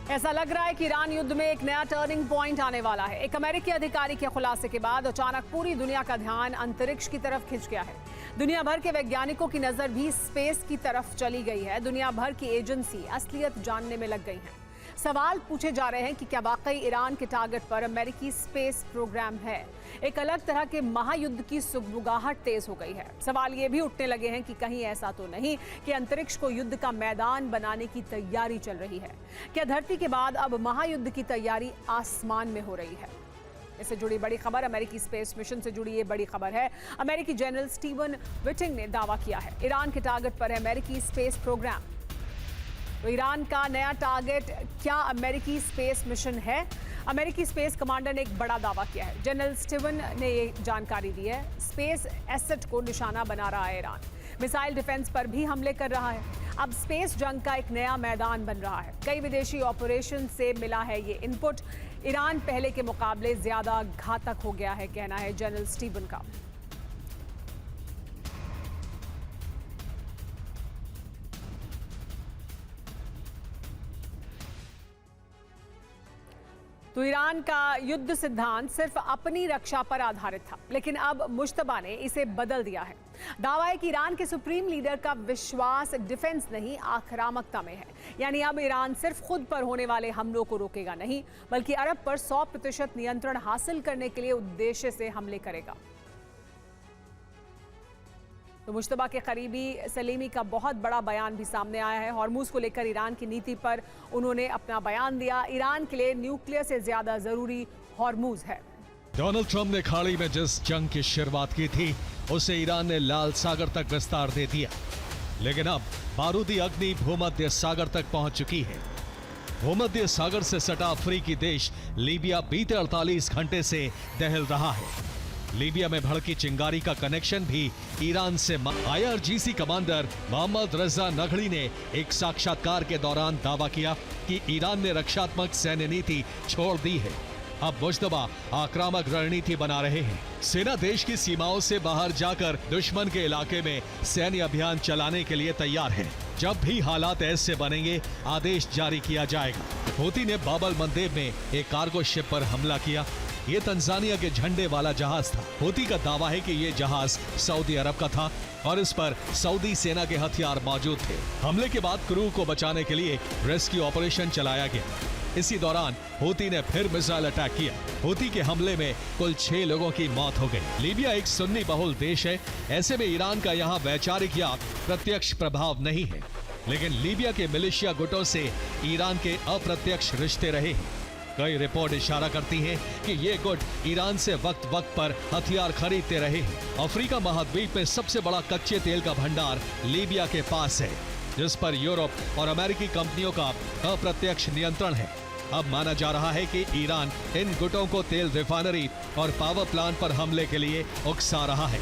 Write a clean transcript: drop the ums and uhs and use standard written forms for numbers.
ऐसा लग रहा है कि ईरान युद्ध में एक नया टर्निंग पॉइंट आने वाला है। एक अमेरिकी अधिकारी के खुलासे के बाद अचानक पूरी दुनिया का ध्यान अंतरिक्ष की तरफ खिंच गया है। दुनिया भर के वैज्ञानिकों की नजर भी स्पेस की तरफ चली गई है। दुनिया भर की एजेंसी असलियत जानने में लग गई हैं। सवाल पूछे जा रहे हैं कि क्या वाकई ईरान के टारगेट पर अमेरिकी स्पेस प्रोग्राम है। एक अलग तरह के महायुद्ध की सुगबुगाहट तेज हो गई है। सवाल ये भी उठने लगे हैं कि कहीं ऐसा तो नहीं कि अंतरिक्ष को युद्ध का मैदान बनाने की तैयारी चल रही है। क्या धरती के बाद अब महायुद्ध की तैयारी आसमान में हो रही है। इससे जुड़ी बड़ी खबर, अमेरिकी स्पेस मिशन से जुड़ी ये बड़ी खबर है। अमेरिकी जनरल स्टीवन विटिंग ने दावा किया है ईरान के टारगेट पर है अमेरिकी स्पेस प्रोग्राम। तो ईरान का नया टारगेट क्या अमेरिकी स्पेस मिशन है? अमेरिकी स्पेस कमांडर ने एक बड़ा दावा किया है। जनरल स्टीवन ने ये जानकारी दी है। स्पेस एसेट को निशाना बना रहा है ईरान। मिसाइल डिफेंस पर भी हमले कर रहा है। अब स्पेस जंग का एक नया मैदान बन रहा है। कई विदेशी ऑपरेशन से मिला है ये इनपुट। ईरान पहले के मुकाबले ज्यादा घातक हो गया है, कहना है जनरल स्टीवन का। तो ईरान का युद्ध सिद्धांत सिर्फ अपनी रक्षा पर आधारित था, लेकिन अब मुश्तबा ने इसे बदल दिया है। दावा है कि ईरान के सुप्रीम लीडर का विश्वास डिफेंस नहीं, आक्रामकता में है। यानी अब ईरान सिर्फ खुद पर होने वाले हमलों को रोकेगा नहीं, बल्कि अरब पर 100% नियंत्रण हासिल करने के लिए उद्देश्य से हमले करेगा। तो मुश्तबा के करीबी सलीमी का बहुत बड़ा बयान भी सामने आया है। हॉर्मूज को लेकर ईरान की नीति पर उन्होंने अपना बयान दिया। ईरान के लिए न्यूक्लियर से ज्यादा जरूरी हॉर्मूज है। डोनाल्ड ट्रंप ने खाड़ी में जिस जंग की शुरुआत की थी, उसे ईरान ने लाल सागर तक विस्तार दे दिया। लेकिन अब बारूदी अग्नि भूमध्य सागर तक पहुंच चुकी है। भूमध्य सागर से सटा अफ्रीकी देश लीबिया बीते 48 घंटे से दहल रहा है। लीबिया में भड़की चिंगारी का कनेक्शन भी ईरान से। IRGC कमांडर मोहम्मद रजा नगड़ी ने एक साक्षात्कार के दौरान दावा किया कि ईरान ने रक्षात्मक सैन्य नीति छोड़ दी है। अब मुश्तबा आक्रामक रणनीति बना रहे हैं। सेना देश की सीमाओं से बाहर जाकर दुश्मन के इलाके में सैन्य अभियान चलाने के लिए तैयार है। जब भी हालात ऐसे बनेंगे, आदेश जारी किया जाएगा। हूती ने बाब अल मंदेब में एक कार्गो शिप पर हमला किया। ये तंजानिया के झंडे वाला जहाज था। हूती का दावा है कि ये जहाज सऊदी अरब का था और इस पर सऊदी सेना के हथियार मौजूद थे। हमले के बाद क्रू को बचाने के लिए रेस्क्यू ऑपरेशन चलाया गया। इसी दौरान हूती ने फिर मिसाइल अटैक किया। हूती के हमले में कुल 6 लोगों की मौत हो गई। लीबिया एक सुन्नी बहुल देश है। ऐसे में ईरान का यहाँ वैचारिक या प्रत्यक्ष प्रभाव नहीं है, लेकिन लीबिया के मिलिशिया गुटों से ईरान के अप्रत्यक्ष रिश्ते रहे हैं। कई रिपोर्ट इशारा करती हैं कि ये गुट ईरान से वक्त वक्त पर हथियार खरीदते रहे हैं। अफ्रीका महाद्वीप में सबसे बड़ा कच्चे तेल का भंडार लीबिया के पास है, जिस पर यूरोप और अमेरिकी कंपनियों का अप्रत्यक्ष नियंत्रण है। अब माना जा रहा है कि ईरान इन गुटों को तेल रिफाइनरी और पावर प्लांट पर हमले के लिए उकसा रहा है।